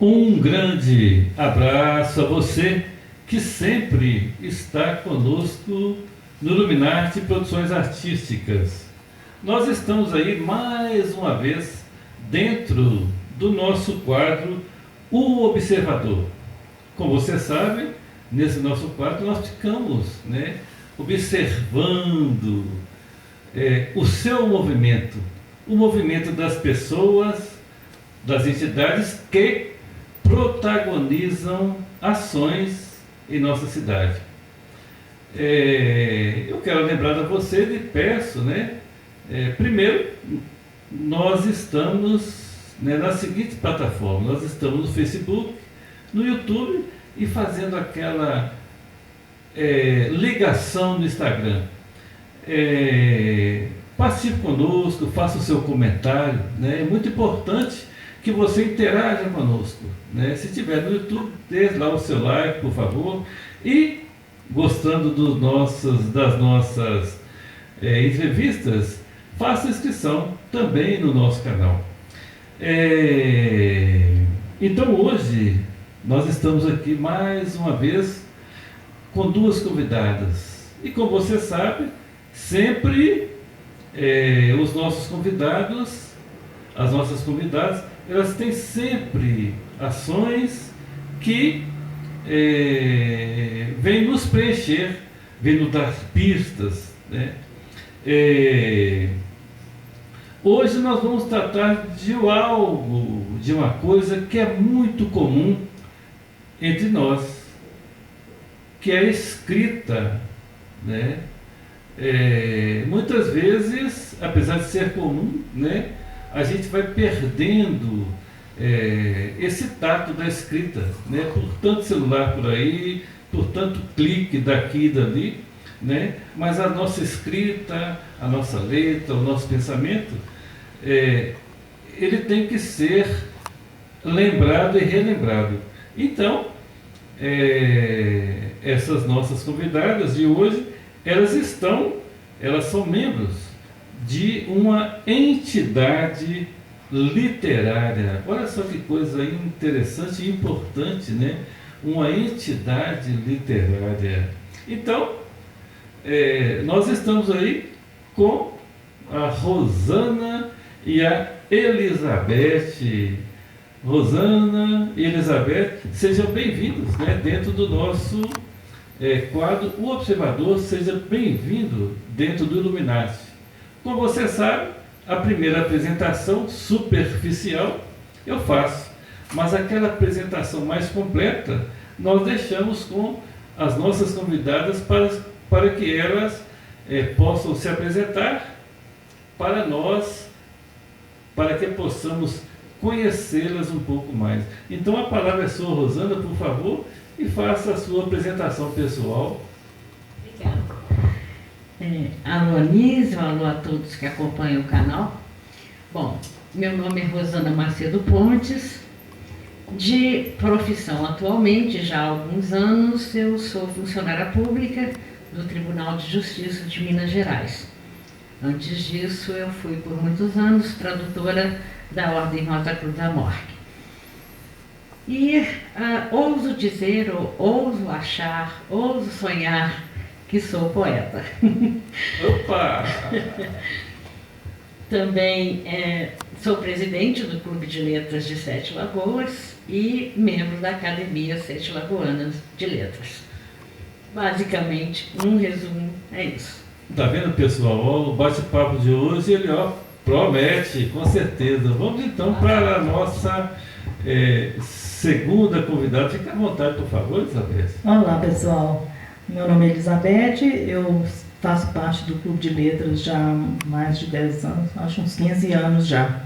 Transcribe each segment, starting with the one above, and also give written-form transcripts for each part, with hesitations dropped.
Um grande abraço a você que sempre está conosco no Luminarte Produções Artísticas. Nós estamos aí mais uma vez dentro do nosso quadro O Observador. Como você sabe, nesse nosso quadro nós ficamos observando o seu movimento, o movimento das pessoas, das entidades que protagonizam ações em nossa cidade. Eu quero lembrar a você e peço, primeiro, nós estamos nas seguintes plataformas. Nós estamos no Facebook, no YouTube e fazendo aquela ligação no Instagram. Participe conosco, faça o seu comentário, É muito importante que você interaja conosco, Se estiver no YouTube, dê lá o seu like, por favor, e gostando das nossas entrevistas, faça inscrição também no nosso canal. Então hoje nós estamos aqui mais uma vez com duas convidadas, e como você sabe, sempre os nossos convidados, as nossas convidadas, elas têm sempre ações que vêm nos preencher, vêm nos dar pistas, Hoje nós vamos tratar de uma coisa que é muito comum entre nós, que é a escrita, muitas vezes, apesar de ser comum, a gente vai perdendo esse tato da escrita, por tanto celular por aí, por tanto clique daqui e dali, mas a nossa escrita, a nossa letra, o nosso pensamento, ele tem que ser lembrado e relembrado. Então, essas nossas convidadas de hoje, elas são membros de uma entidade literária. Olha só que coisa interessante e importante, Uma entidade literária. Então, nós estamos aí com a Rosana e a Elizabeth. Rosana e Elizabeth, sejam bem-vindos dentro do nosso quadro O Observador. Seja bem-vindo dentro do Illuminati. Como você sabe, a primeira apresentação superficial eu faço, mas aquela apresentação mais completa nós deixamos com as nossas convidadas para que elas possam se apresentar para nós, para que possamos conhecê-las um pouco mais. Então a palavra é sua, Rosana, por favor, e faça a sua apresentação pessoal. Obrigada. Alô, Anísio, alô a todos que acompanham o canal. Bom, meu nome é Rosana Macedo Pontes. De profissão atualmente, já há alguns anos, eu sou funcionária pública do Tribunal de Justiça de Minas Gerais. Antes disso, eu fui por muitos anos tradutora da Ordem Rosa Cruz da Morte. E ouso dizer, ou ouso achar, ouso sonhar que sou poeta. Opa! Também sou presidente do Clube de Letras de Sete Lagoas e membro da Academia Sete Lagoanas de Letras. Basicamente, um resumo é isso. Tá vendo, pessoal? O bate-papo de hoje, ele promete, com certeza. Vamos então para a nossa segunda convidada. Fique à vontade, por favor, Elizabeth. Olá, pessoal. Meu nome é Elizabeth, eu faço parte do Clube de Letras já há mais de 10 anos, acho uns 15 anos já.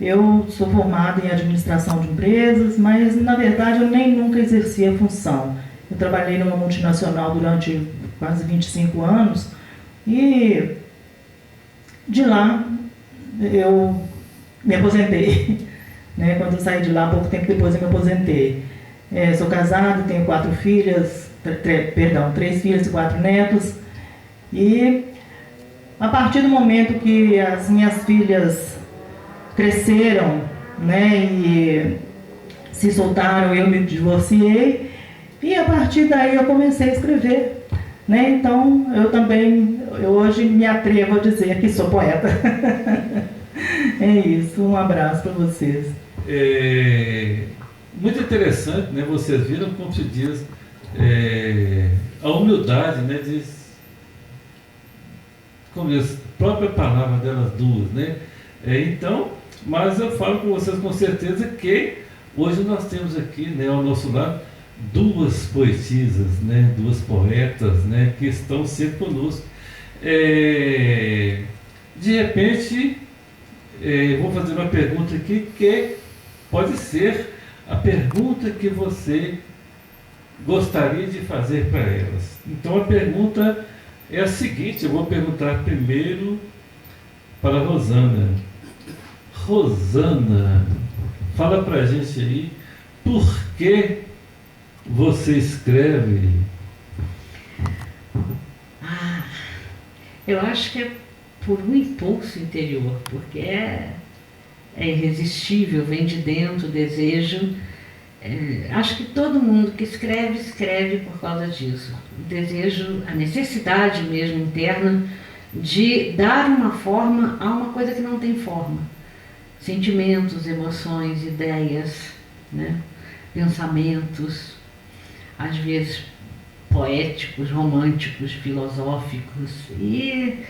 Eu sou formada em administração de empresas, mas na verdade eu nem nunca exerci a função. Eu trabalhei numa multinacional durante quase 25 anos e de lá eu me aposentei. Quando eu saí de lá, pouco tempo depois eu me aposentei. Sou casada, tenho 3 filhos e 4 netos. E a partir do momento que as minhas filhas cresceram, e se se soltaram, eu me divorciei, e a partir daí eu comecei a escrever, né? Então eu também, eu hoje me atrevo a dizer que sou poeta. É isso, um abraço para vocês. Muito interessante, né? Vocês viram como se diz a humildade, né? Como diz, a própria palavra delas duas, né? Então, mas eu falo com vocês com certeza que hoje nós temos aqui, né, ao nosso lado, duas poetisas, né, duas poetas, né, que estão sempre conosco. De repente, eu vou fazer uma pergunta aqui que pode ser a pergunta que você gostaria de fazer para elas. Então a pergunta é a seguinte, eu vou perguntar primeiro para a Rosana. Rosana, fala para a gente aí, por que você escreve? Eu acho que é por um impulso interior, porque é irresistível, vem de dentro o desejo. Acho que todo mundo que escreve, escreve por causa disso. O desejo, a necessidade mesmo interna de dar uma forma a uma coisa que não tem forma. Sentimentos, emoções, ideias, né? Pensamentos, às vezes poéticos, românticos, filosóficos. E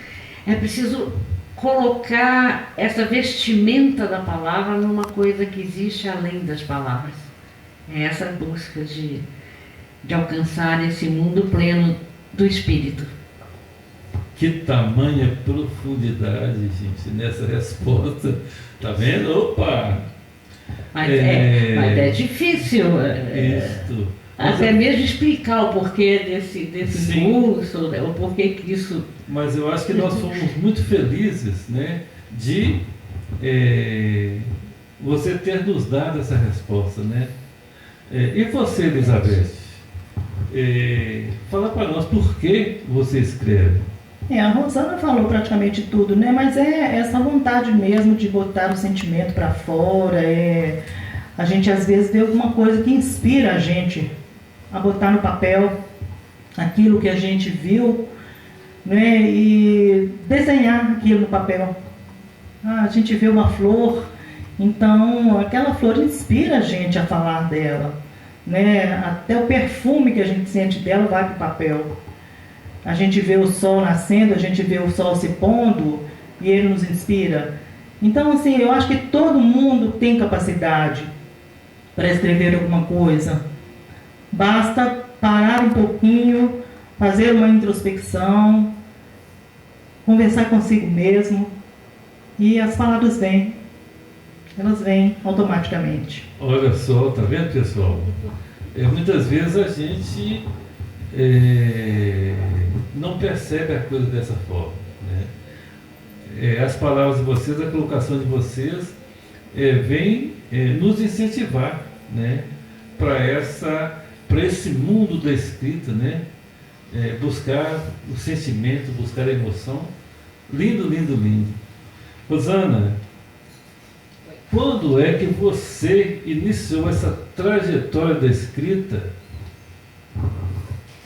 é preciso colocar essa vestimenta da palavra numa coisa que existe além das palavras. É essa busca de alcançar esse mundo pleno do espírito. Que tamanha profundidade, gente, nessa resposta. Tá vendo? Opa! Mas é difícil até mesmo explicar o porquê desse impulso, o porquê que isso... Mas eu acho que nós fomos muito felizes, né, de você ter nos dado essa resposta, né? E você, Elizabeth, fala para nós por que você escreve. A Rosana falou praticamente tudo, né? Mas é essa vontade mesmo de botar o sentimento para fora. A gente às vezes vê alguma coisa que inspira a gente a botar no papel aquilo que a gente viu, né? E desenhar aquilo no papel. A gente vê uma flor, então aquela flor inspira a gente a falar dela, né? Até o perfume que a gente sente dela vai para o papel. A gente vê o sol nascendo, a gente vê o sol se pondo e ele nos inspira. Então, assim, eu acho que todo mundo tem capacidade para escrever alguma coisa. Basta parar um pouquinho, fazer uma introspecção, conversar consigo mesmo e as palavras vêm. Elas vêm automaticamente. Olha só, tá vendo, pessoal? Muitas vezes a gente não percebe a coisa dessa forma, né? As palavras de vocês, a colocação de vocês vem nos incentivar, né? Para esse mundo da escrita, né? Buscar o sentimento, buscar a emoção. Lindo, lindo, lindo. Rosana, quando é que você iniciou essa trajetória da escrita?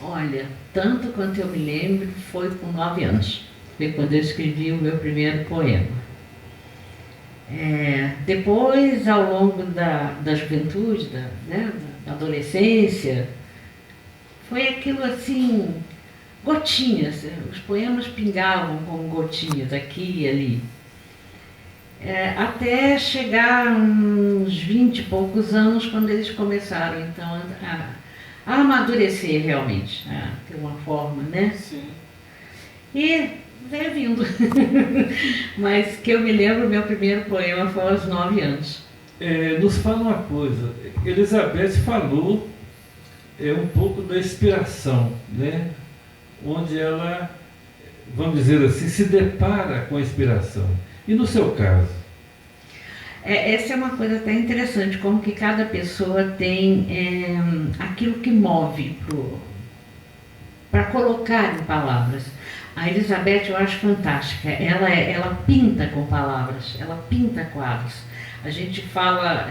Olha, tanto quanto eu me lembro, foi com 9 anos. Foi quando eu escrevi o meu primeiro poema. Depois, ao longo da juventude, da adolescência, foi aquilo assim, gotinhas. Os poemas pingavam como gotinhas aqui e ali. Até chegar uns 20 e poucos anos, quando eles começaram, então, a amadurecer realmente, ter uma forma, né? Sim. E veio vindo. Mas que eu me lembro, meu primeiro poema foi aos 9 anos. Nos fala uma coisa, Elizabeth falou um pouco da inspiração, né? Onde ela, vamos dizer assim, se depara com a inspiração. E no seu caso? Essa é uma coisa até interessante, como que cada pessoa tem aquilo que move para colocar em palavras. A Elizabeth eu acho fantástica, ela pinta com palavras, ela pinta quadros. A gente fala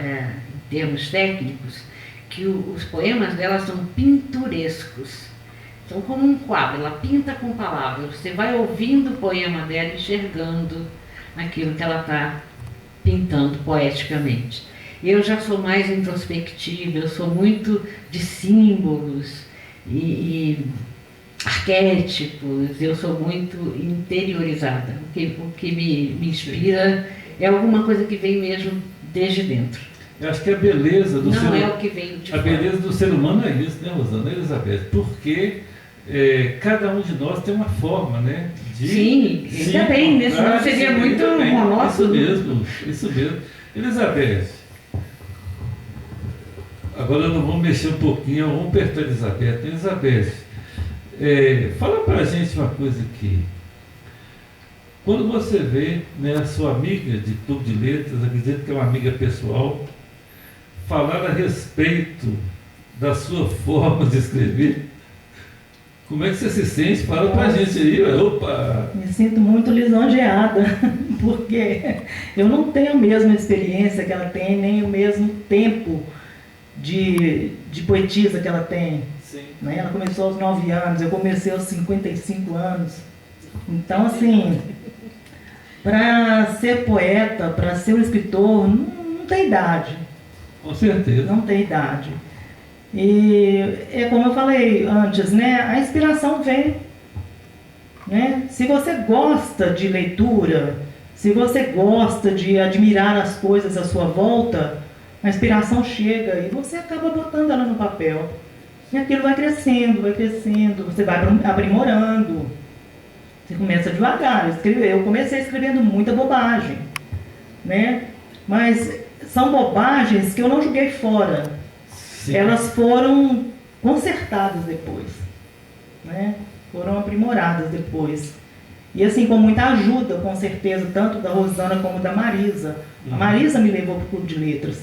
termos técnicos, que os poemas dela são pinturescos. São como um quadro, ela pinta com palavras. Você vai ouvindo o poema dela, enxergando aquilo que ela está pintando poeticamente. Eu já sou mais introspectiva, eu sou muito de símbolos e arquétipos, eu sou muito interiorizada. O que me inspira é alguma coisa que vem mesmo desde dentro. Eu acho que a beleza do Não é o que vem de fora. A beleza do ser humano é isso, né, Rosana, Elizabeth? Porque cada um de nós tem uma forma, né? Sim, ainda bem, né? Senão seria muito monótono. Isso mesmo. Elizabeth, agora nós vamos mexer um pouquinho, vamos perto da Elizabeth. Elizabeth, fala pra gente uma coisa aqui. Quando você vê, né, a sua amiga de Clube de Letras, acredito que é uma amiga pessoal, falar a respeito da sua forma de escrever, como é que você se sente? Fala pra gente aí. Opa! Me sinto muito lisonjeada, porque eu não tenho a mesma experiência que ela tem, nem o mesmo tempo de poetisa que ela tem. Sim. Né? Ela começou aos 9 anos, eu comecei aos 55 anos. Então, assim, para ser poeta, para ser um escritor, não tem idade. Com certeza. Não tem idade. E é como eu falei antes, né? A inspiração vem. Né? Se você gosta de leitura, se você gosta de admirar as coisas à sua volta, a inspiração chega e você acaba botando ela no papel. E aquilo vai crescendo, você vai aprimorando. Você começa devagar a escrever. Eu comecei escrevendo muita bobagem, né? Mas são bobagens que eu não joguei fora. Sim. Elas foram consertadas depois, né? Foram aprimoradas depois. E assim, com muita ajuda, com certeza, tanto da Rosana como da Marisa. A Marisa me levou para o Clube de Letras.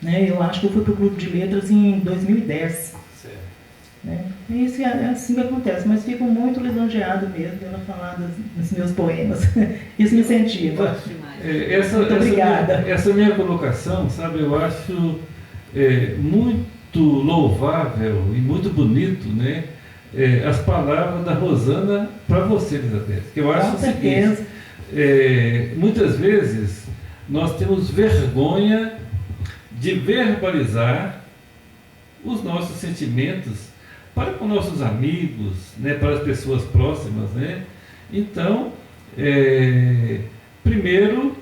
Né? Eu acho que eu fui para o Clube de Letras em 2010. Né? E isso é assim que acontece, mas fico muito lisonjeado mesmo pela falar dos meus poemas. Isso me incentiva. Muito obrigada. Essa minha colocação, sabe, eu acho muito louvável e muito bonito, né? As palavras da Rosana para você, Elizabeth. Que eu acho o seguinte, muitas vezes nós temos vergonha de verbalizar os nossos sentimentos para com nossos amigos, né, para as pessoas próximas, né? Então, primeiro,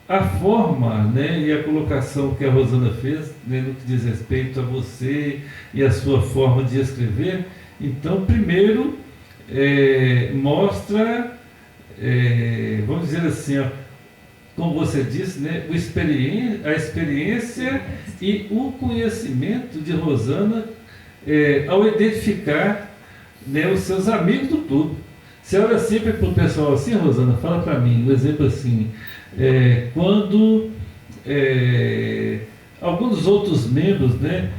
a forma, né, e a colocação que a Rosana fez, né, no que diz respeito a você e a sua forma de escrever, então, primeiro, mostra, vamos dizer assim, ó, como você disse, né, a experiência e o conhecimento de Rosana ao identificar, né, os seus amigos do clube. Você olha sempre para o pessoal assim, Rosana, fala para mim, um exemplo assim, quando alguns dos outros membros, né,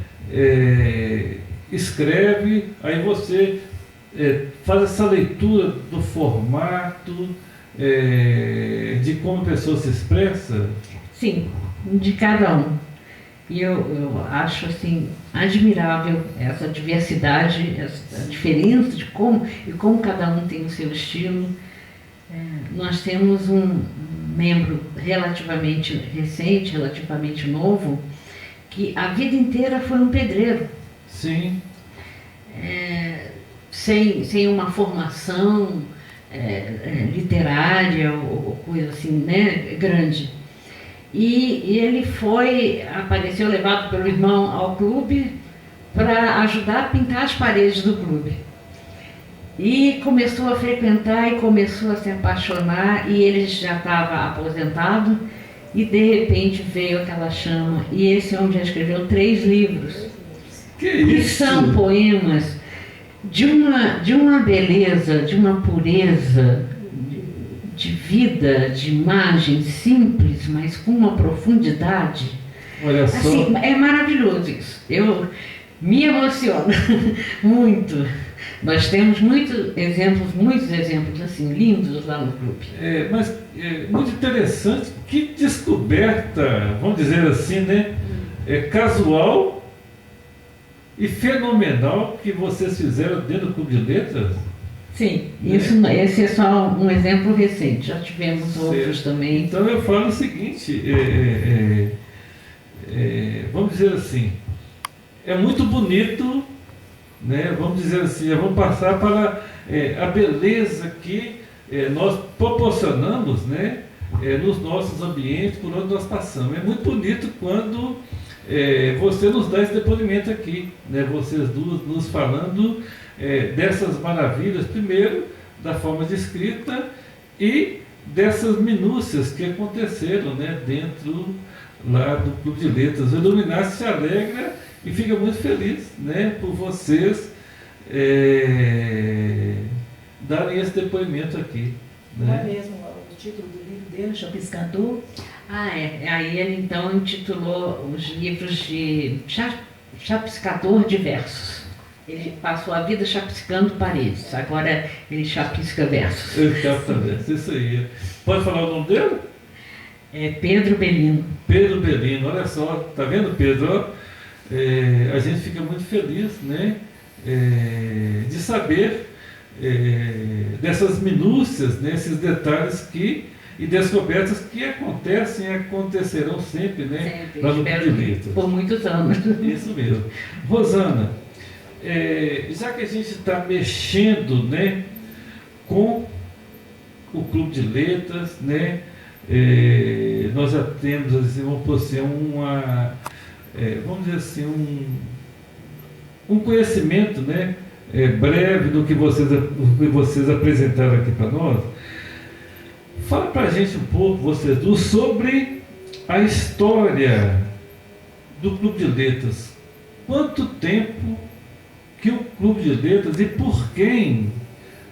escreve, aí você faz essa leitura do formato, de como a pessoa se expressa? Sim, de cada um. E eu acho assim admirável essa diversidade, essa diferença de como cada um tem o seu estilo. Nós temos um membro relativamente recente, relativamente novo, que a vida inteira foi um pedreiro. Sim. Sem uma formação literária ou coisa assim, né, grande. E ele apareceu levado pelo irmão ao clube para ajudar a pintar as paredes do clube. E começou a frequentar e começou a se apaixonar, e ele já estava aposentado, e de repente veio aquela chama, e esse homem já escreveu 3 livros. Que são poemas de uma beleza, de uma pureza de vida, de imagem simples, mas com uma profundidade. Olha só. Assim, é maravilhoso isso. Eu me emociono muito Nós temos muitos exemplos assim, lindos lá no clube. Mas é muito interessante, que descoberta, vamos dizer assim, né? Casual e fenomenal que vocês fizeram dentro do Clube de Letras. Sim, esse é só um exemplo recente, já tivemos outros também. Então eu falo o seguinte, vamos dizer assim, é muito bonito, né? Vamos dizer assim, vamos passar para a beleza que nós proporcionamos, né? Nos nossos ambientes por onde nós passamos. É muito bonito quando você nos dá esse depoimento aqui, né? Vocês duas nos falando dessas maravilhas, primeiro da forma de escrita e dessas minúcias que aconteceram, né? Dentro lá do Clube de Letras. O Iluminar-se se alegra e fica muito feliz, né? Por vocês darem esse depoimento aqui, né? Não é mesmo o título do livro dele, Chapiscador? Aí ele então intitulou os livros de chapiscador de versos. Ele passou a vida chapiscando paredes, agora ele chapisca versos. Ele capta versos, isso aí. Pode falar o nome dele? É Pedro Bellino. Pedro Bellino, olha só, tá vendo, Pedro? A gente fica muito feliz, né? De saber dessas minúcias, né? Esses detalhes e descobertas que acontecem e acontecerão sempre, né? Sempre, lá no Clube de Letras. por muitos anos. Isso mesmo. Rosana, já que a gente está mexendo, né, com o Clube de Letras, né, nós já temos assim, vamos dizer assim, um conhecimento, né, breve do que vocês apresentaram aqui para nós. Fala para a gente um pouco, vocês duas, sobre a história do Clube de Letras. Quanto tempo que o Clube de Letras e por quem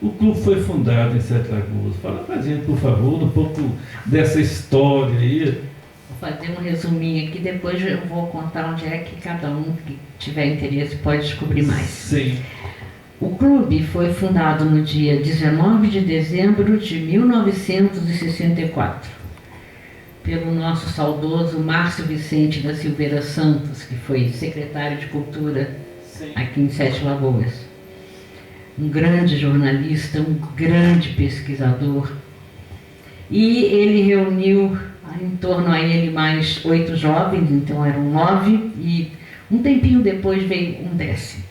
o clube foi fundado em Sete Lagoas? Fala para a gente, por favor, um pouco dessa história aí. Vou fazer um resuminho aqui, depois eu vou contar onde é que cada um que tiver interesse pode descobrir mais. Sim. O clube foi fundado no dia 19 de dezembro de 1964 pelo nosso saudoso Márcio Vicente da Silveira Santos, que foi secretário de Cultura aqui em Sete Lagoas. Um grande jornalista, um grande pesquisador. E ele reuniu em torno a ele mais 8 jovens, então eram 9, e um tempinho depois veio um 10º.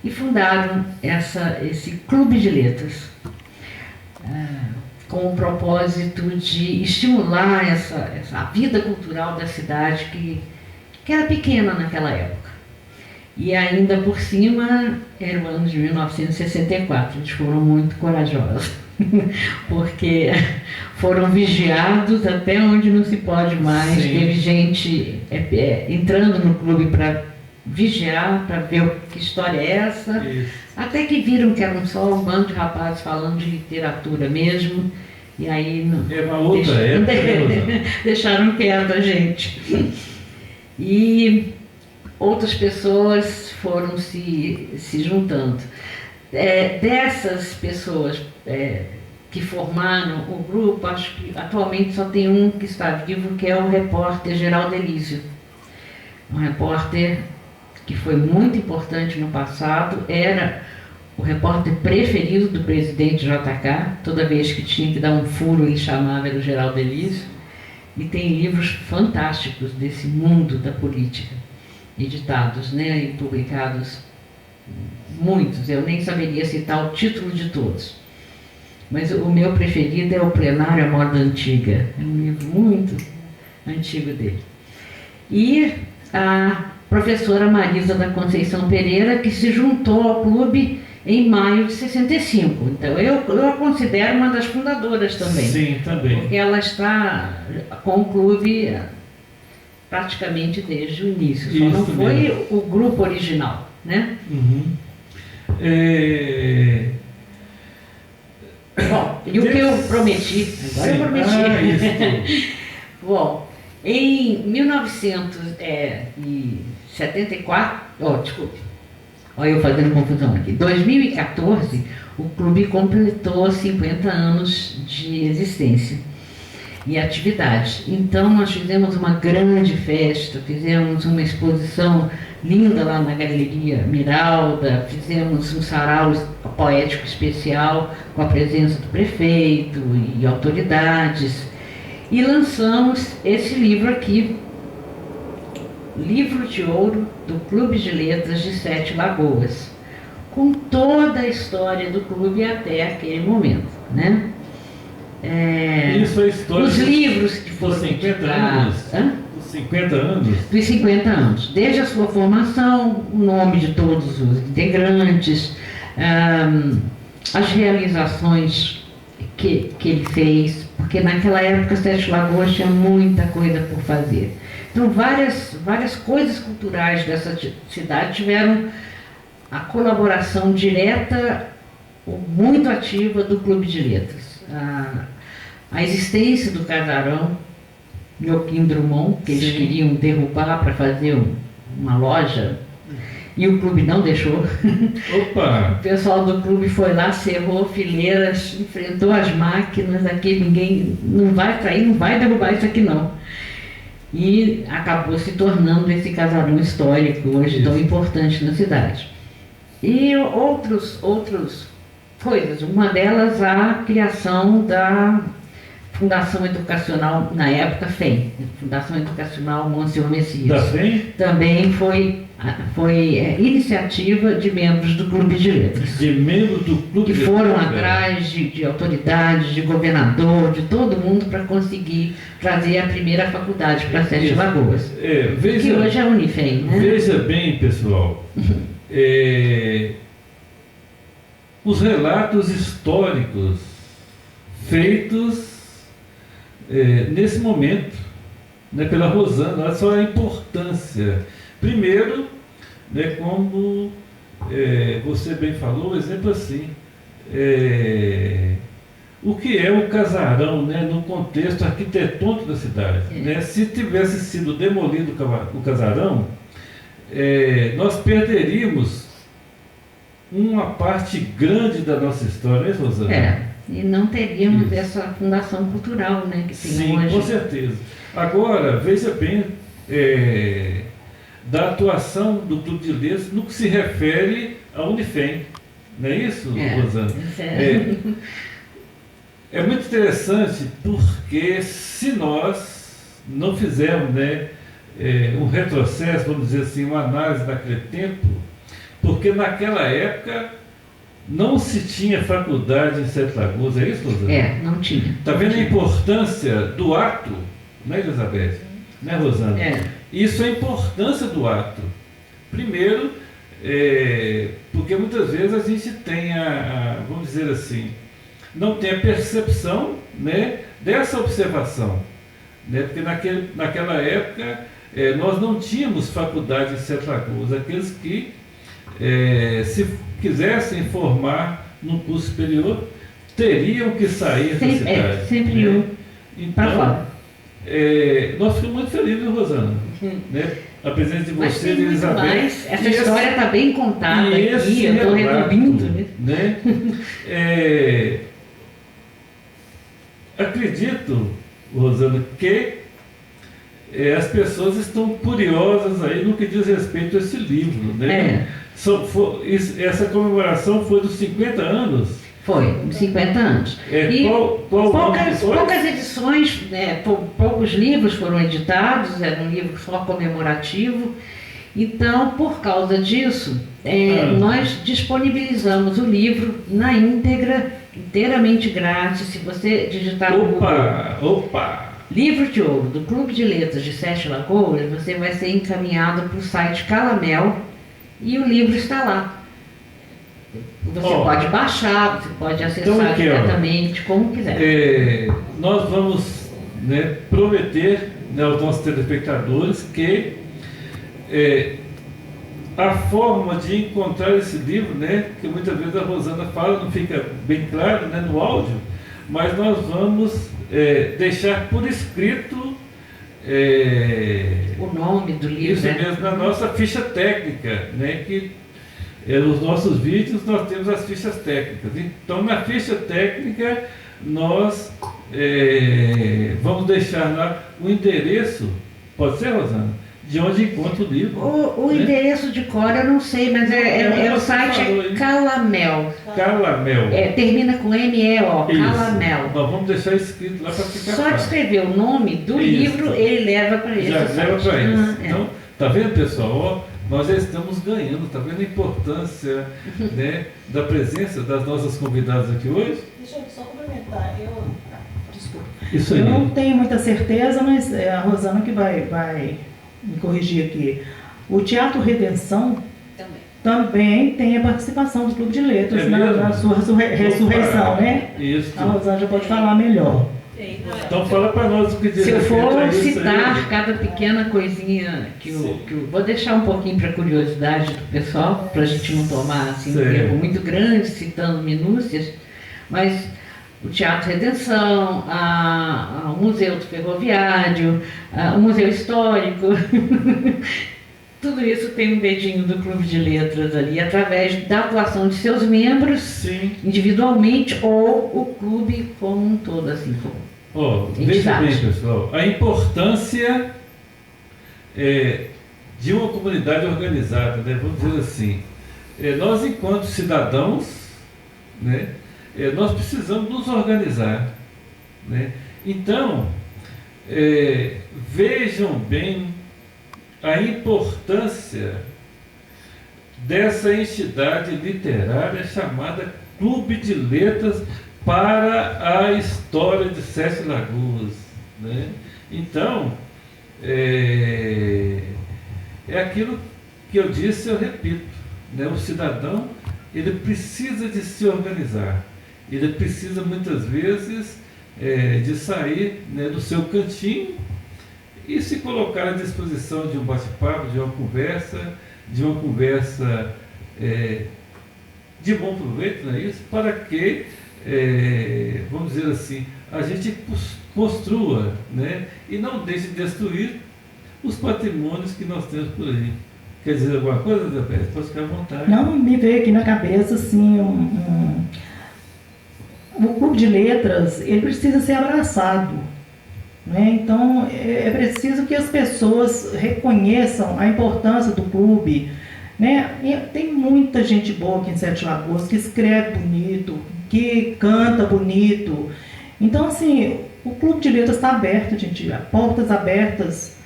E fundaram esse Clube de Letras, com o propósito de estimular a vida cultural da cidade, que era pequena naquela época. E ainda por cima, era o ano de 1964, eles foram muito corajosos, porque foram vigiados até onde não se pode mais. Sim. Teve gente entrando no clube para vigiar, para ver que história é essa. Isso. Até que viram que eram só um bando de rapazes falando de literatura mesmo, e aí uma outra época, né, deixaram quieto a gente. E outras pessoas foram se juntando. Dessas pessoas que formaram o grupo, acho que atualmente só tem um que está vivo, que é o repórter Geraldo Elísio. Um repórter que foi muito importante no passado, era o repórter preferido do presidente JK. Toda vez que tinha que dar um furo, ele chamava, era o Geraldo Elísio. E tem livros fantásticos desse mundo da política, editados, né, e publicados, muitos. Eu nem saberia citar o título de todos. Mas o meu preferido é o Plenário à Moda Antiga. É um livro muito antigo dele. E a professora Marisa da Conceição Pereira, que se juntou ao clube em maio de 65. Então eu a considero uma das fundadoras também. Sim, também. Porque ela está com o clube praticamente desde o início. Só não foi o grupo original, né? Uhum. Bom, e o que eu prometi, agora eu prometi. Bom, em 1974, desculpe, Olha eu fazendo confusão aqui. 2014, o clube completou 50 anos de existência e atividade. Então nós fizemos uma grande festa, fizemos uma exposição linda lá na Galeria Miralda, fizemos um sarau poético especial com a presença do prefeito e autoridades e lançamos esse livro aqui, Livro de Ouro do Clube de Letras de Sete Lagoas, com toda a história do clube até aquele momento, né? Isso é história os livros que foram dos 50 editados, anos. Dos 50 anos. Dos 50 anos, desde a sua formação, o nome de todos os integrantes, as realizações que ele fez, porque naquela época Sete Lagoas tinha muita coisa por fazer. Então várias coisas culturais dessa cidade tiveram a colaboração direta, muito ativa do Clube de Letras. A existência do casarão Joaquim Drummond, que eles queriam derrubar para fazer uma loja, e o clube não deixou. Opa! O pessoal do clube foi lá, cerrou fileiras, enfrentou as máquinas, aqui ninguém não vai trair, não vai derrubar isso aqui não. E acabou se tornando esse casarão histórico hoje tão importante na cidade. E outras coisas, uma delas a criação da Fundação Educacional, na época FEM, Fundação Educacional Monsenhor Messias. Da FEM? Também foi iniciativa de membros do Clube de Letras. De membros do Clube que de foram Letras, atrás de autoridades, de governador, de todo mundo para conseguir trazer a primeira faculdade para Sete Lagoas. Que hoje é a Unifem, né? Veja bem, pessoal, os relatos históricos feitos nesse momento, né, pela Rosana, olha só a importância. Primeiro, né, como você bem falou, um exemplo assim, o que é o casarão, né, no contexto arquitetônico da cidade. Né? Se tivesse sido demolido o casarão, nós perderíamos uma parte grande da nossa história, né, Rosana? E não teríamos essa fundação cultural, né, que tem Sim, hoje. com certeza. Agora, veja bem, da atuação do Clube de Letras no que se refere à Unifem. Não é isso, Rosana? É muito interessante porque se nós não fizermos, né, um retrocesso, vamos dizer assim, uma análise daquele tempo, porque naquela época não se tinha faculdade em Sete Lagoas, é isso, Rosana? Não tinha. Está vendo a importância do ato, né, Elizabeth? Né, Rosana? Isso é a importância do ato. Primeiro, porque muitas vezes a gente tem vamos dizer assim, não tem a percepção, né, dessa observação. Né, porque naquela época nós não tínhamos faculdade em Sete Lagoas. Aqueles que se quisessem formar no curso superior, teriam que sair da cidade. Sempre né? Então, nós ficamos muito felizes, Rosana, né? A presença de você e de Elizabeth. Mais. Essa história está bem contada aqui, eu estou resumindo. Né? Acredito, Rosana, que as pessoas estão curiosas aí no que diz respeito a esse livro, né? Essa comemoração foi dos 50 anos? Foi, 50 anos. E poucas edições, né, poucos livros foram editados, era um livro só comemorativo. Então, por causa disso, nós disponibilizamos o livro na íntegra, inteiramente grátis. Se você digitar no Google Livro de Ouro do Clube de Letras de Sete Lagoas, você vai ser encaminhado para o site Calamel e o livro está lá. Você pode baixar, você pode acessar diretamente, como quiser. Nós vamos, né, prometer, né, aos nossos telespectadores que a forma de encontrar esse livro, né, que muitas vezes a Rosana fala, não fica bem claro, né, no áudio, mas nós vamos deixar por escrito o nome do livro. Isso mesmo, na nossa ficha técnica, né, que Nos nossos vídeos nós temos as fichas técnicas. Então, na ficha técnica, nós vamos deixar lá o endereço, pode ser, Rosana? De onde encontra o livro. O endereço de cor eu não sei, mas o site é Calamel. Calamel. Termina com M-E-O, Isso. Calamel. Nós vamos deixar escrito lá para ficar Só de fácil. escrever o nome do Isso. livro, ele leva para esse Já site. leva para isso. É. Então, tá vendo, pessoal? Ó, nós já estamos ganhando, tá vendo a importância, né, da presença das nossas convidadas aqui hoje? Deixa eu só complementar. Desculpa. Isso Eu aí. não tenho muita certeza, mas é a Rosana que vai me corrigir aqui. O Teatro Redenção também tem a participação do Clube de Letras É na mesmo? sua ressurreição, né? Isso. A Rosana já pode falar melhor. Então fala para nós o que diz Se eu respeito a for isso citar aí. cada pequena coisinha vou deixar um pouquinho para curiosidade do pessoal, para a gente não tomar assim, um Certo. tempo muito grande citando minúcias, mas o Teatro Redenção, o Museu do Ferroviário, o Museu Histórico, tudo isso tem um dedinho do Clube de Letras ali, através da atuação de seus membros, Sim. individualmente, ou o clube como um todo, assim como. Ó, veja bem, pessoal, a importância de uma comunidade organizada, né? Vamos dizer assim. Nós, enquanto cidadãos, né, nós precisamos nos organizar, né? Então, vejam bem a importância dessa entidade literária chamada Clube de Letras para a história de Sete Lagoas, né? Então, é aquilo que eu disse, eu repito, né? O cidadão, ele precisa de se organizar, ele precisa muitas vezes de sair, né, do seu cantinho e se colocar à disposição de um bate-papo, de uma conversa de bom proveito, não é isso? Para que, vamos dizer assim, a gente construa, né, e não deixe de destruir os patrimônios que nós temos por aí. Quer dizer alguma coisa, Zé Pérez? Pode ficar à vontade. Não, me veio aqui na cabeça assim, o Clube de Letras, ele precisa ser abraçado, né? Então é preciso que as pessoas reconheçam a importância do clube, né? E tem muita gente boa aqui em Sete Lagoas que escreve bonito, que canta bonito. Então, assim, o Clube de Letras está aberto, gente, portas abertas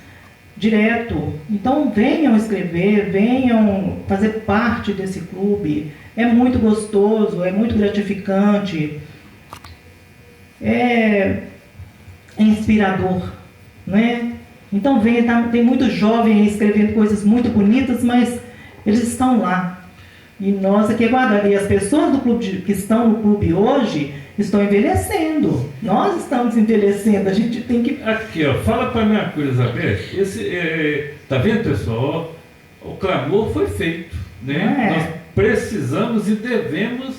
direto. Então venham escrever, venham fazer parte desse clube. É muito gostoso, é muito gratificante, é inspirador, né? Então venha, tem muito jovem escrevendo coisas muito bonitas, mas eles estão lá. E nós aqui aguardando. E as pessoas do clube que estão no clube hoje estão envelhecendo. Nós estamos envelhecendo. A gente tem que... Aqui, ó, fala para mim uma coisa, Elizabeth. Tá vendo, pessoal? O clamor foi feito, né? Nós precisamos e devemos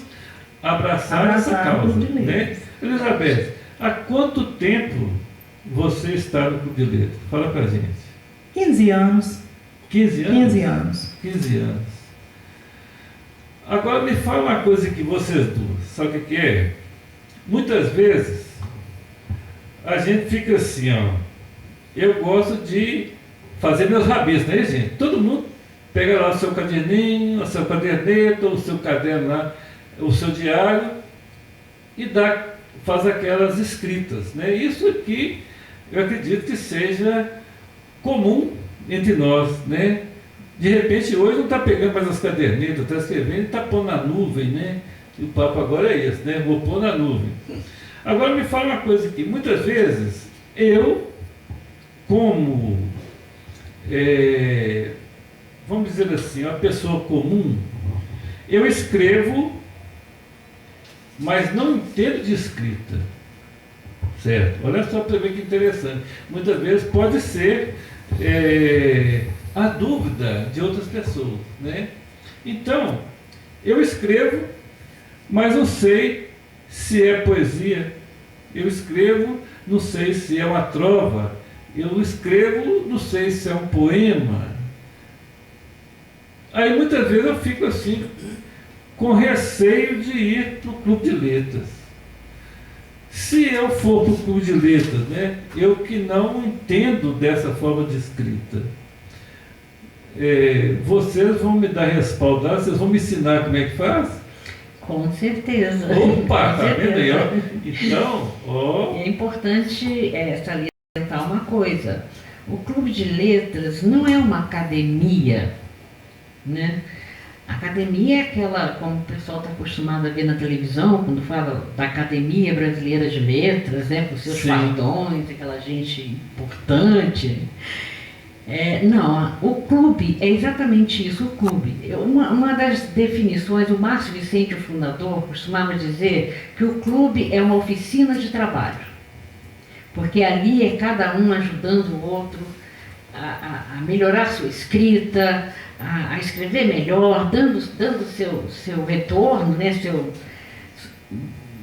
abraçar essa causa, né? Elizabeth, há quanto tempo você está no Clube de Letras? Fala pra gente. 15 anos. 15 anos? 15 anos. 15 anos. Agora me fala uma coisa que vocês duas, sabe o que é? Muitas vezes a gente fica assim, ó. Eu gosto de fazer meus rabiscos, né, gente? Todo mundo pega lá o seu caderninho, a sua caderneta, o seu caderno lá, o seu diário e faz aquelas escritas, né? Isso aqui eu acredito que seja comum entre nós, né? De repente hoje não está pegando mais as cadernetas, está escrevendo e está pondo na nuvem, né? E o papo agora é esse, né? Vou pôr na nuvem. Agora me fala uma coisa aqui, muitas vezes eu, como, vamos dizer assim, uma pessoa comum, eu escrevo, mas não entendo de escrita, certo? Olha só para ver que interessante. Muitas vezes pode ser a dúvida de outras pessoas, né? Então, eu escrevo, mas não sei se é poesia. Eu escrevo, não sei se é uma trova. Eu escrevo, não sei se é um poema. Aí muitas vezes eu fico assim, com receio de ir para o clube de letras. Se eu for para o clube de letras, né, eu que não entendo dessa forma de escrita, vocês vão me dar respaldo, vocês vão me ensinar como é que faz? Com certeza. Opa, Com tá vendo aí, certeza. ó? Então, ó. É importante salientar uma coisa. O Clube de Letras não é uma academia, né? A academia é aquela, como o pessoal está acostumado a ver na televisão, quando fala da Academia Brasileira de Letras, né? Com seus Sim. fardões, aquela gente importante. Não, o clube é exatamente isso, o clube. Uma das definições, o Márcio Vicente, o fundador, costumava dizer que o clube é uma oficina de trabalho, porque ali é cada um ajudando o outro a melhorar sua escrita, a escrever melhor, dando seu retorno, né,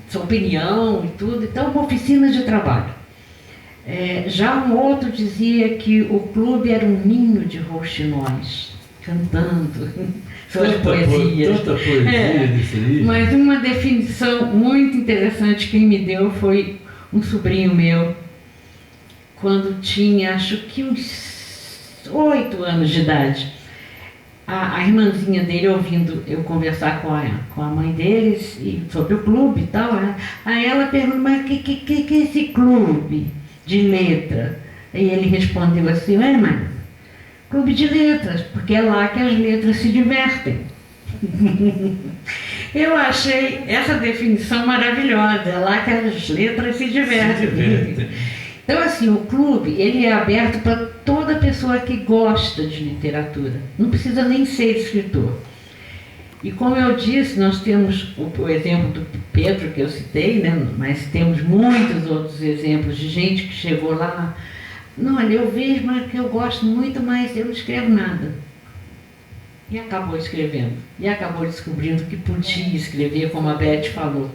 sua opinião e tudo. Então, uma oficina de trabalho. Já um outro dizia que o clube era um ninho de rouxinóis, cantando suas poesias. Tanta poesia nisso aí. Mas uma definição muito interessante quem me deu foi um sobrinho meu, quando tinha, acho que uns 8 anos de idade. A irmãzinha dele ouvindo eu conversar com a mãe deles sobre o clube e tal. Aí ela perguntou, mas que é esse clube de letra? E ele respondeu assim, mãe, clube de letras, porque é lá que as letras se divertem. Eu achei essa definição maravilhosa, é lá que as letras se divertem. Então, assim, o clube, ele é aberto para toda pessoa que gosta de literatura, não precisa nem ser escritor. E como eu disse, nós temos o exemplo do Pedro, que eu citei, né? Mas temos muitos outros exemplos de gente que chegou lá. Não, olha, eu vejo, mas que eu gosto muito, mas eu não escrevo nada. E acabou escrevendo. E acabou descobrindo que podia escrever, como a Beth falou.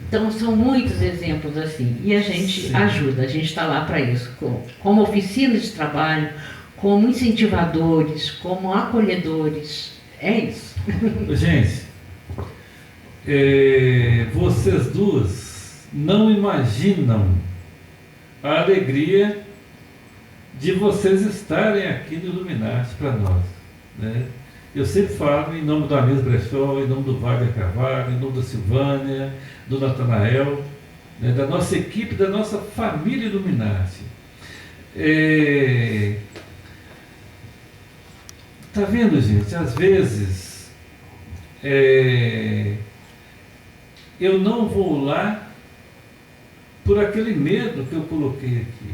Então, são muitos exemplos assim. E a gente ajuda, a gente está lá para isso. Como oficina de trabalho, como incentivadores, como acolhedores. É isso. Gente, vocês duas não imaginam a alegria de vocês estarem aqui no Illuminati para nós, né? Eu sempre falo em nome do Anísio Brechó, em nome do Wagner Carvalho, em nome da Silvânia, do Natanael, né, da nossa equipe, da nossa família Illuminati. Tá vendo, gente? Às vezes eu não vou lá por aquele medo que eu coloquei aqui.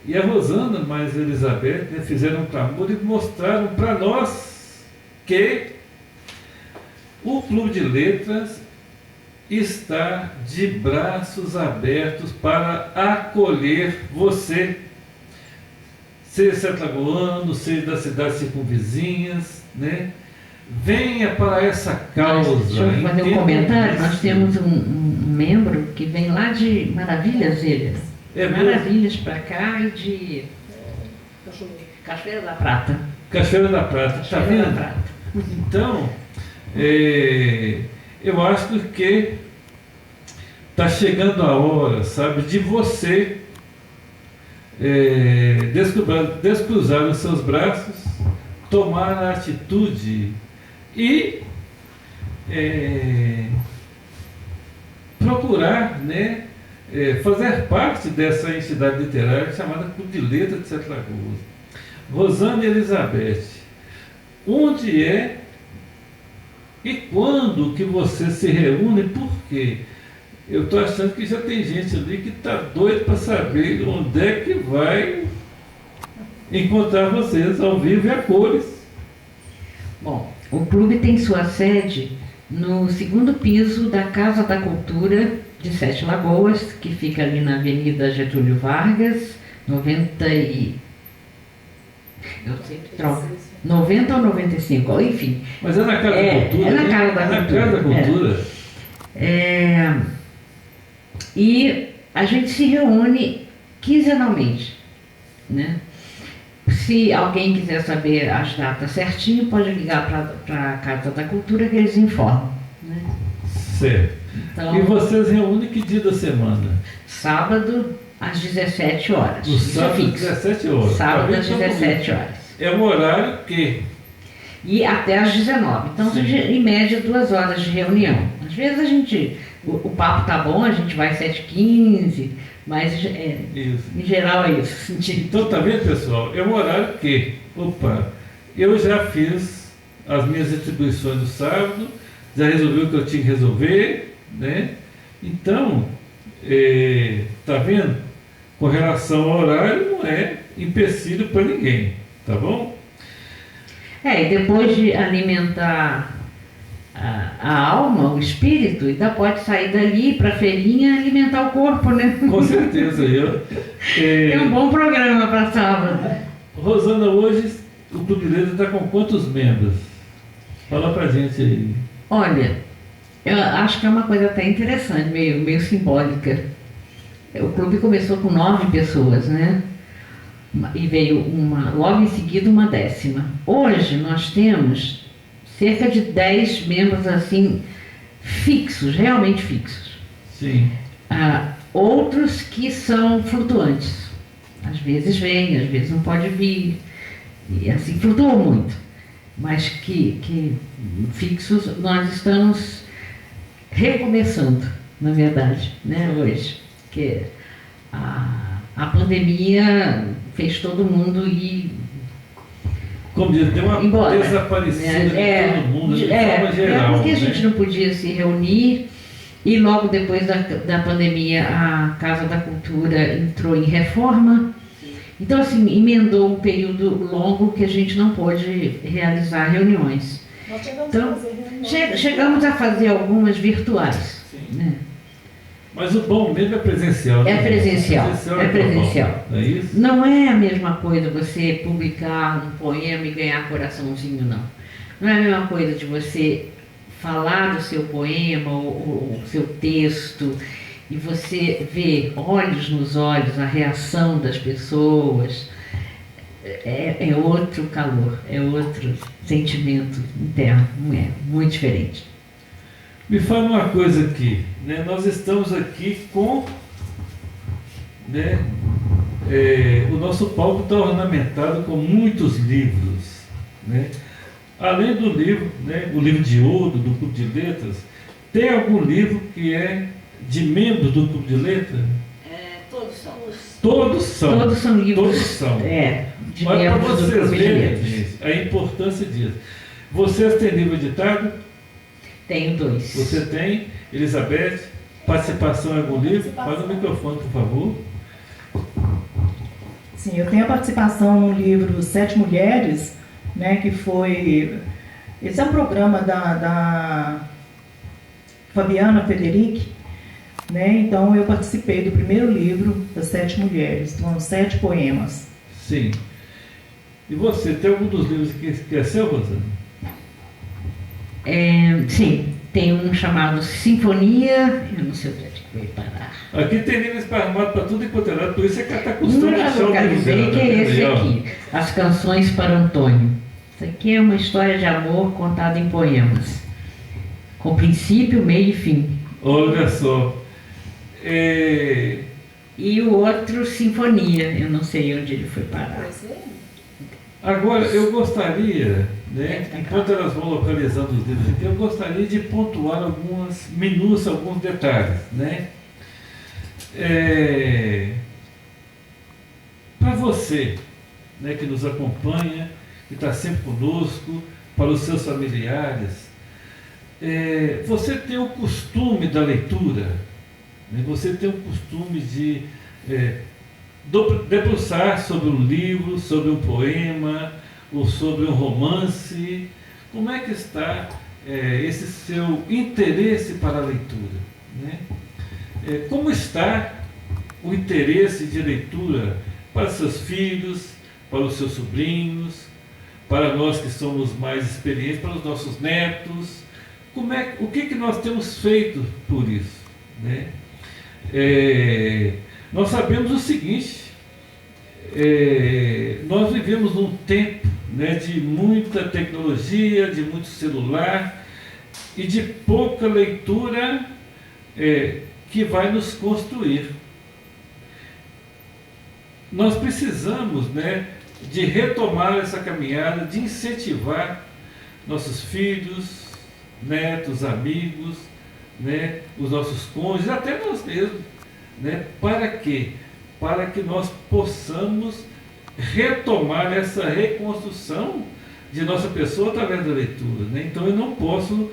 E a Rosana, mais a Elizabeth, né, fizeram um clamor e mostraram para nós que o Clube de Letras está de braços abertos para acolher você, seja sertalagoano, seja das cidades circunvizinhas, né? Venha para essa causa. Deixa eu fazer um comentário. Nós temos um membro que vem lá de Maravilhas, ele. Maravilhas para cá e de Cachoeira da Prata. Cachoeira da Prata, está vendo? Então, eu acho que está chegando a hora, sabe, de você descruzar os seus braços, tomar a atitude e procurar, né, fazer parte dessa entidade literária chamada Clube de Letras de Sete Lagoas. Rosana e Elizabeth, onde é e quando que vocês se reúnem? Por quê? Eu estou achando que já tem gente ali que está doido para saber onde é que vai encontrar vocês ao vivo e a cores. Bom, o clube tem sua sede no 2º piso da Casa da Cultura de Sete Lagoas, que fica ali na Avenida Getúlio Vargas, 90 ou 95, enfim. Mas é na Casa da Cultura? É na Casa da Cultura. Na Casa da Cultura. E a gente se reúne quinzenalmente, né? Se alguém quiser saber as datas certinho, pode ligar para a Casa da Cultura que eles informam. Né? Certo. Então, E vocês reúnem que dia da semana? sábado às 17 horas. No Isso é sábado, fixo. 17 horas. Sábado Tá às vendo? 17 horas. É um horário que... E até às 19. Então, Sim. em média, 2 horas de reunião. Às vezes a gente, o papo tá bom, a gente vai 7h15, mas Isso. em geral é isso. Sentido. Então, tá vendo, pessoal? É um horário que, eu já fiz as minhas atribuições no sábado, já resolvi o que eu tinha que resolver, né? Então, tá vendo? Com relação ao horário, não é empecilho para ninguém, tá bom? E depois de alimentar a alma, o espírito, ainda pode sair dali para a feirinha e alimentar o corpo, né? Com certeza. É um bom programa para sábado. Rosana, hoje o Clube de Letras está com quantos membros? Fala pra gente aí. Olha, eu acho que é uma coisa até interessante, meio simbólica. O clube começou com 9 pessoas, né? E veio logo em seguida uma 10ª. Hoje nós temos cerca de 10 membros assim, fixos, realmente fixos. Sim. Outros que são flutuantes. Às vezes vem, às vezes não pode vir. E assim, flutuam muito. Mas que fixos nós estamos recomeçando, na verdade, né, hoje. Porque a pandemia fez todo mundo ir... Como diz, deu uma embora. Desaparecida de todo mundo, de forma geral. Porque a né? gente não podia se reunir e logo depois da pandemia a Casa da Cultura entrou em reforma. Então, assim, emendou um período longo que a gente não pôde realizar reuniões. Nós chegamos Então, a fazer reuniões. chegamos a fazer algumas virtuais. Sim. Né? Mas o bom mesmo é presencial. É né? presencial, é presencial. Não é isso? Não é a mesma coisa você publicar um poema e ganhar coraçãozinho, não. Não é a mesma coisa de você falar do seu poema ou o seu texto e você ver olhos nos olhos a reação das pessoas. É outro calor, é outro sentimento interno, é muito diferente. Me fala uma coisa aqui, né? Nós estamos aqui com, né, o nosso palco está ornamentado com muitos livros, né? Além do livro, né, o livro de ouro do Clube de Letras, tem algum livro que é de membros do Clube de Letras? Todos são. Todos são. Todos são livros. Todos são. De Olha para membros do vocês Clube de verem, Letras. gente, a importância disso. Vocês têm livro editado? Tenho 2. Você tem, Elizabeth, participação em algum livro? Fala no microfone, por favor. Sim, eu tenho a participação no livro 7 Mulheres, né, que foi... Esse é um programa da Fabiana Federici, né, então eu participei do primeiro livro das 7 Mulheres, são 7 poemas. Sim. E você, tem algum dos livros que é seu, Rosana? Sim, tem um chamado Sinfonia, eu não sei onde é que vai parar. Aqui tem livros esparramados para tudo e quanto é lado, por isso é que ela está custando Eu já achar o livro localizei dela. que é esse Aí, ó. aqui, As Canções para Antônio. Isso aqui é uma história de amor contada em poemas, com princípio, meio e fim. Olha só. E o outro, Sinfonia, eu não sei onde ele foi parar. Agora, eu gostaria, né, Tá enquanto elas vão localizando os livros aqui, eu gostaria de pontuar algumas minúcias, alguns detalhes, né? Para você, né, que nos acompanha, que está sempre conosco, para os seus familiares, você tem o costume da leitura, né? Você tem o costume de debruçar sobre um livro, sobre um poema, ou sobre um romance. Como é que está esse seu interesse para a leitura, né? Como está o interesse de leitura para seus filhos, para os seus sobrinhos, para nós que somos mais experientes, para os nossos netos? O que nós temos feito por isso, né? Nós sabemos o seguinte, nós vivemos num tempo, né, de muita tecnologia, de muito celular e de pouca leitura que vai nos construir. Nós precisamos, né, de retomar essa caminhada, de incentivar nossos filhos, netos, amigos, né, os nossos cônjuges, até nós mesmos, né, para quê? Para que nós possamos retomar essa reconstrução de nossa pessoa através da leitura, né? Então eu não posso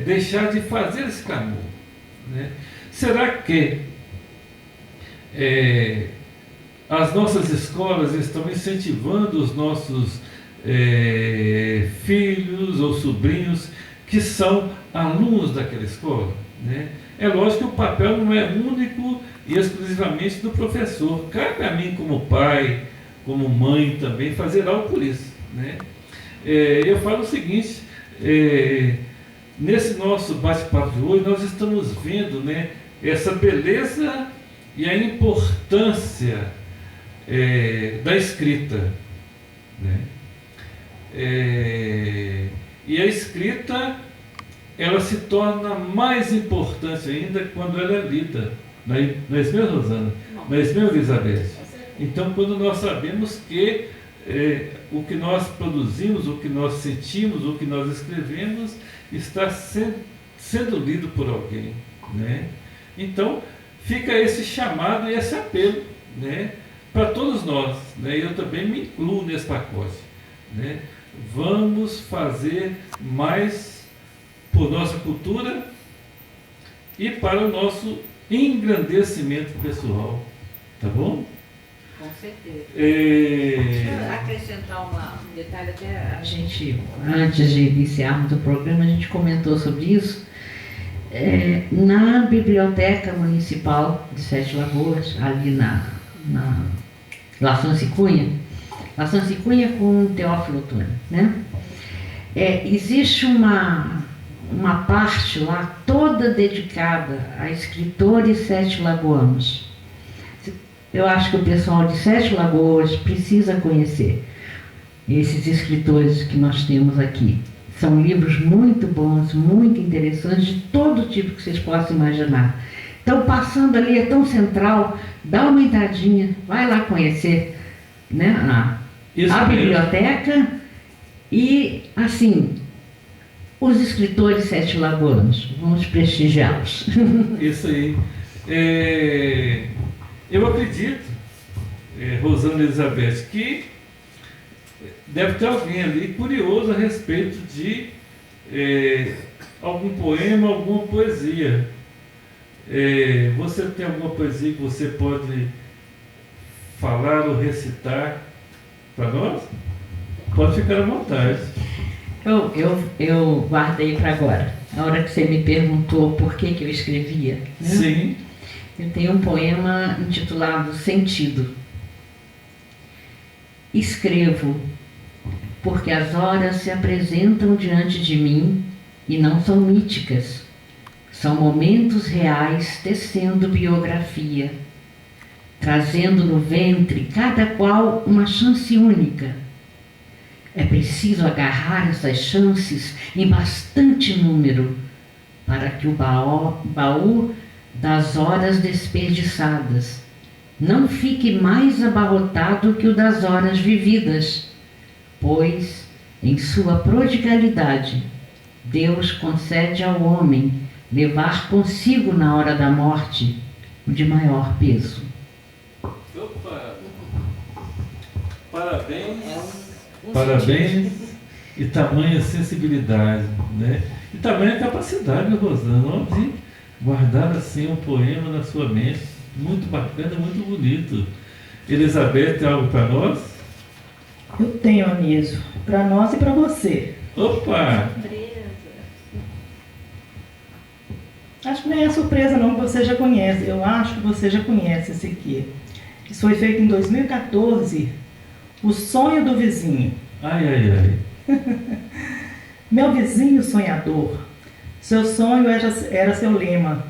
deixar de fazer esse clamor, né? Será que as nossas escolas estão incentivando os nossos filhos ou sobrinhos que são alunos daquela escola, né? É lógico que o papel não é único e exclusivamente do professor. Cabe a mim, como pai, como mãe também, fazer algo por isso, né? Eu falo o seguinte, nesse nosso bate-papo de hoje, nós estamos vendo, né, essa beleza e a importância da escrita, né? E a escrita, ela se torna mais importante ainda quando ela é lida. Não é isso mesmo, Rosana? Não é isso mesmo, Elizabeth? Então, quando nós sabemos que o que nós produzimos, o que nós sentimos, o que nós escrevemos, está sendo lido por alguém, né? Então, fica esse chamado e esse apelo, né, para todos nós, né? Eu também me incluo nesse pacote, né? Vamos fazer mais por nossa cultura e para o nosso engrandecimento pessoal, tá bom? Com certeza. Deixa eu acrescentar um detalhe, até a gente, antes de iniciarmos o programa, a gente comentou sobre isso. Na Biblioteca Municipal de Sete Lagoas, ali na La Francicunha com Teófilo Otoni, né? Existe uma parte lá toda dedicada a escritores sete-lagoanos. Eu acho que o pessoal de Sete Lagoas precisa conhecer esses escritores que nós temos aqui. São livros muito bons, muito interessantes, de todo tipo que vocês possam imaginar. Então, passando ali, é tão central, dá uma entradinha, vai lá conhecer, né, a biblioteca e, assim, os escritores sete-lagoanos. Vamos prestigiá-los. Isso aí. Eu acredito, Rosana e Elizabeth, que deve ter alguém ali curioso a respeito de algum poema, alguma poesia. Você tem alguma poesia que você pode falar ou recitar para nós? Pode ficar à vontade. Eu guardei para agora. A hora que você me perguntou por que eu escrevia, né? Sim. Eu tenho um poema intitulado Sentido. Escrevo, porque as horas se apresentam diante de mim e não são míticas. São momentos reais tecendo biografia, trazendo no ventre cada qual uma chance única. É preciso agarrar essas chances em bastante número para que o baú das horas desperdiçadas não fique mais abarrotado que o das horas vividas, pois, em sua prodigalidade, Deus concede ao homem levar consigo na hora da morte o de maior peso. Opa! Parabéns! Parabéns e tamanha sensibilidade, né? E tamanha capacidade, Rosana, de guardar assim um poema na sua mente. Muito bacana, muito bonito. Elizabeth, tem algo para nós? Eu tenho, Anísio, para nós e para você. Opa! Acho que nem é surpresa não, que você já conhece. Eu acho que você já conhece esse aqui. Isso foi feito em 2014, O Sonho do Vizinho. Ai, ai, ai. Meu vizinho sonhador, seu sonho era seu lema.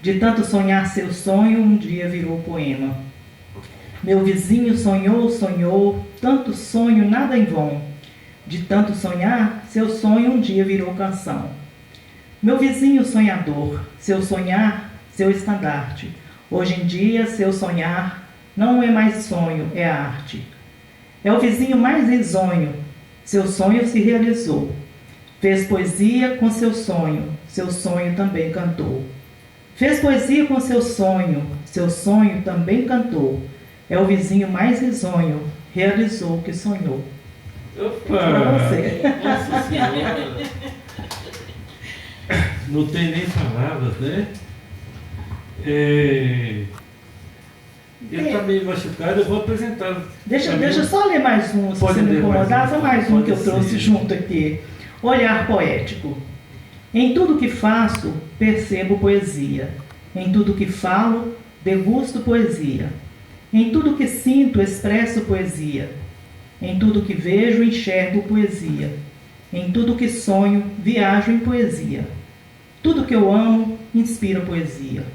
De tanto sonhar seu sonho, um dia virou poema. Meu vizinho sonhou, sonhou, tanto sonho nada em vão. De tanto sonhar, seu sonho um dia virou canção. Meu vizinho sonhador, seu sonhar, seu estandarte. Hoje em dia, seu sonhar não é mais sonho, é arte. É o vizinho mais risonho, seu sonho se realizou. Fez poesia com seu sonho também cantou. Fez poesia com seu sonho também cantou. É o vizinho mais risonho, realizou o que sonhou. Opa! Para você. Nossa Senhora! Não tem nem palavras, né? Ele está meio machucado, eu vou apresentar. Deixa eu só ler mais um, se você não incomodar, só mais um que eu trouxe junto aqui. Olhar poético. Em tudo que faço, percebo poesia. Em tudo que falo, degusto poesia. Em tudo que sinto, expresso poesia. Em tudo que vejo, enxergo poesia. Em tudo que sonho, viajo em poesia. Tudo que eu amo, inspira poesia.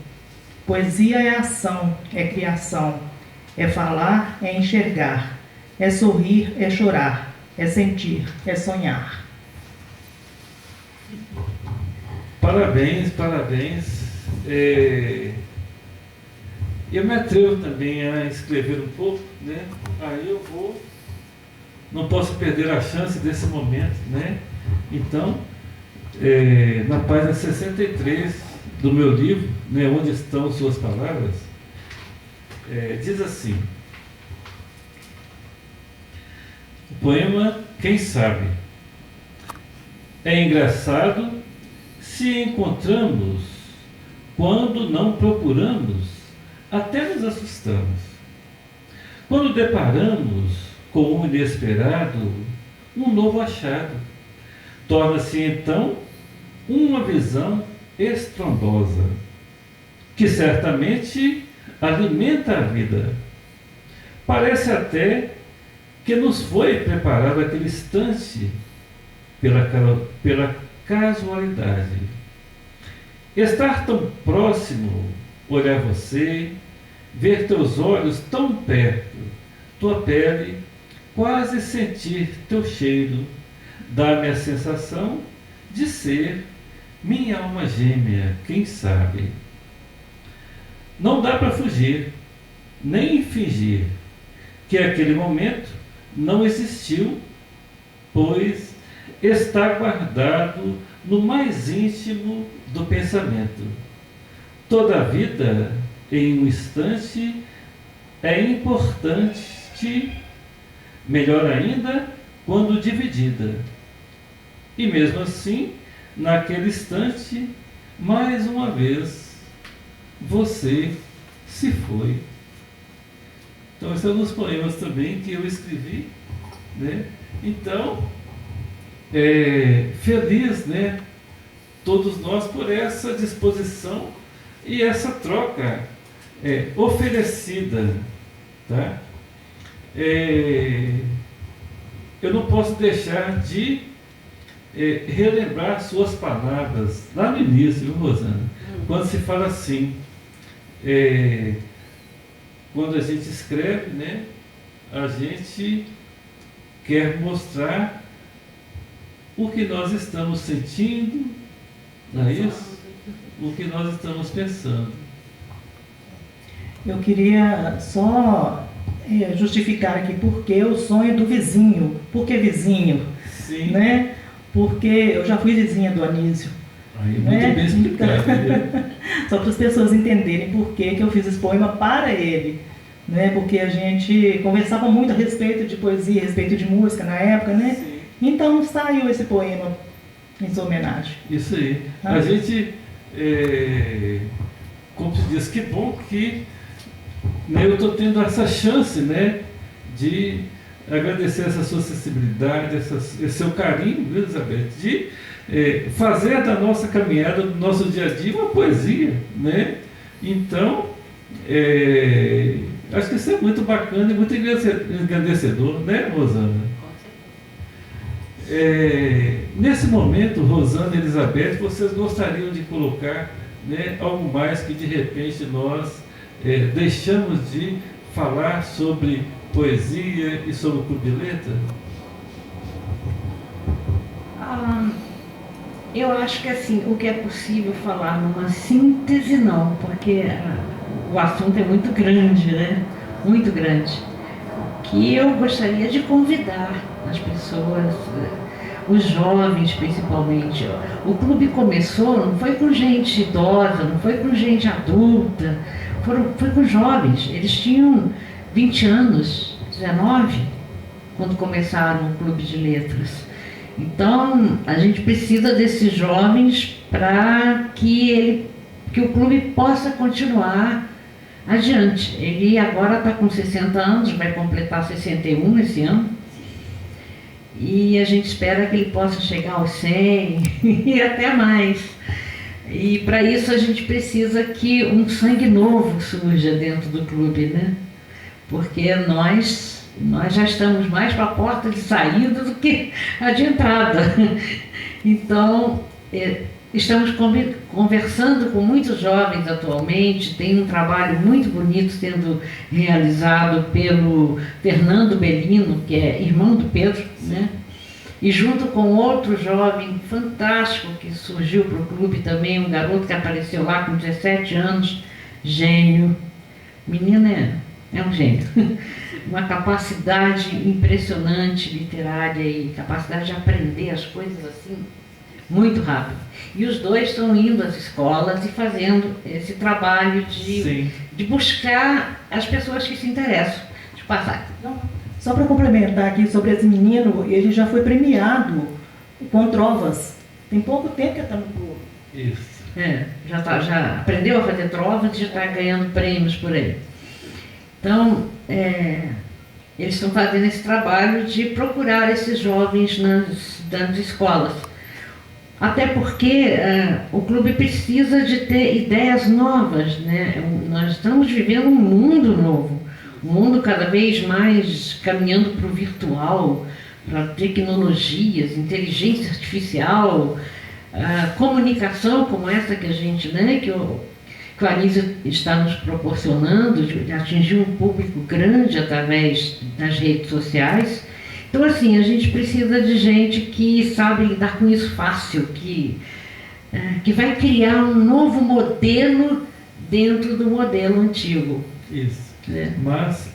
Poesia é ação, é criação. É falar, é enxergar. É sorrir, é chorar. É sentir, é sonhar. Parabéns, parabéns. Eu me atrevo também a escrever um pouco, né? Aí eu vou. Não posso perder a chance desse momento, né? Então, na página 63 do meu livro, né, onde estão suas palavras, diz assim: o poema Quem Sabe. É engraçado se encontramos quando não procuramos, até nos assustamos. Quando deparamos com um inesperado, um novo achado, torna-se então uma visão estrondosa, que certamente alimenta a vida. Parece até que nos foi preparado aquele instante pela casualidade. Estar tão próximo, olhar você, ver teus olhos tão perto, tua pele, quase sentir teu cheiro, dá-me a sensação de ser minha alma gêmea, quem sabe. Não dá para fugir, nem fingir que aquele momento não existiu, pois está guardado no mais íntimo do pensamento. Toda a vida, em um instante, é importante, melhor ainda, quando dividida. E mesmo assim, naquele instante, mais uma vez, você se foi. Então, esses são os poemas também que eu escrevi, né? Então, feliz, né? Todos nós por essa disposição e essa troca oferecida, tá? Eu não posso deixar de relembrar suas palavras lá no início, viu, Rosana? Quando se fala assim, quando a gente escreve, né, a gente quer mostrar o que nós estamos sentindo, não é isso? O que nós estamos pensando. Eu queria só justificar aqui porque o sonho do vizinho. Por que vizinho? Sim. Né? Porque eu já fui vizinha do Anísio. Aí, muito bem explicado. Só para as pessoas entenderem por que eu fiz esse poema para ele. Né? Porque a gente conversava muito a respeito de poesia, a respeito de música na época, né? Sim. Então saiu esse poema em sua homenagem. Isso aí. A gente, como se diz, que bom que, né, eu estou tendo essa chance, né, de agradecer essa sua sensibilidade, esse seu carinho, viu, Elizabeth, de fazer da nossa caminhada, do nosso dia a dia, uma poesia, né? Então, acho que isso é muito bacana e muito engrandecedor, né, Rosana? Nesse momento, Rosana e Elizabeth, vocês gostariam de colocar, né, algo mais que de repente nós deixamos de falar sobre poesia e sobre o Clube de Letras? Eu acho que assim, o que é possível falar numa síntese não, porque o assunto é muito grande, né? Muito grande. Que eu gostaria de convidar as pessoas, os jovens principalmente. O clube começou, não foi com gente idosa, não foi com gente adulta, foi com jovens. Eles tinham 20 anos, 19, quando começaram o Clube de Letras. Então, a gente precisa desses jovens para que o clube possa continuar adiante. Ele agora está com 60 anos, vai completar 61 esse ano. E a gente espera que ele possa chegar aos 100 e até mais. E para isso a gente precisa que um sangue novo surja dentro do clube, né? Porque nós já estamos mais para a porta de saída do que a de entrada. Então, estamos conversando com muitos jovens atualmente. Tem um trabalho muito bonito sendo realizado pelo Fernando Bellino, que é irmão do Pedro, né? E junto com outro jovem fantástico que surgiu para o clube também, um garoto que apareceu lá com 17 anos, gênio. Menina é um gênio. Uma capacidade impressionante literária e capacidade de aprender as coisas assim muito rápido. E os dois estão indo às escolas e fazendo esse trabalho de buscar as pessoas que se interessam. De passar. Só para complementar aqui sobre esse menino, ele já foi premiado com trovas. Tem pouco tempo que ele está no clube. Isso. Já aprendeu a fazer trovas e já está ganhando prêmios por aí. Então, eles estão fazendo esse trabalho de procurar esses jovens nas escolas. Até porque o clube precisa de ter ideias novas, né? Nós estamos vivendo um mundo novo, um mundo cada vez mais caminhando para o virtual, para tecnologias, inteligência artificial, comunicação como essa que a gente, né? Que a Anísia está nos proporcionando, de atingir um público grande através das redes sociais. Então, assim, a gente precisa de gente que sabe lidar com isso fácil, que vai criar um novo modelo dentro do modelo antigo. Isso. Mas,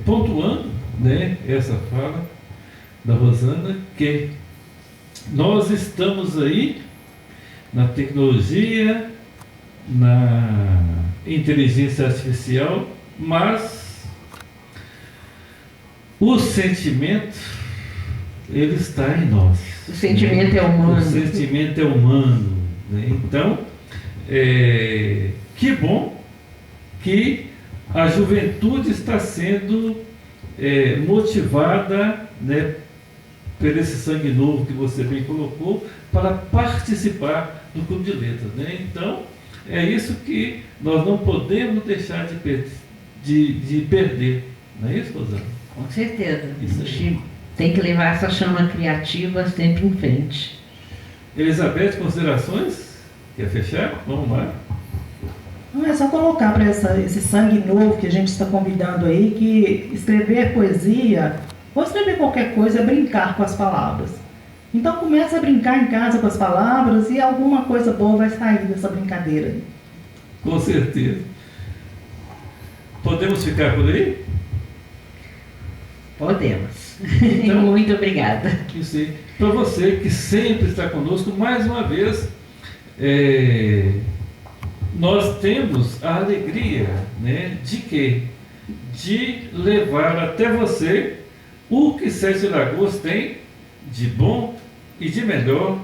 pontuando, né, essa fala da Rosana, que nós estamos aí na tecnologia, na inteligência artificial, mas o sentimento, ele está em nós. O sentimento é humano. O sentimento é humano, né? Então, que bom que a juventude está sendo motivada, né, por esse sangue novo que você bem colocou, para participar do Clube de Letras, né? Então, é isso que nós não podemos deixar de perder. Não é isso, Rosana? Com certeza. Isso aí. Tem que levar essa chama criativa sempre em frente. Elizabeth, considerações? Quer fechar? Vamos lá. Não é só colocar para esse sangue novo que a gente está convidando aí, que escrever poesia, ou escrever qualquer coisa, é brincar com as palavras. Então começa a brincar em casa com as palavras e alguma coisa boa vai sair dessa brincadeira. Com certeza. Podemos ficar por aí? Podemos. Então, muito obrigada. Isso aí. Para você que sempre está conosco, mais uma vez, nós temos a alegria, né, de quê? De levar até você o que Sete Lagoas tem de bom e de melhor.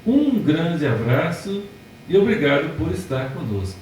Um grande abraço e obrigado por estar conosco.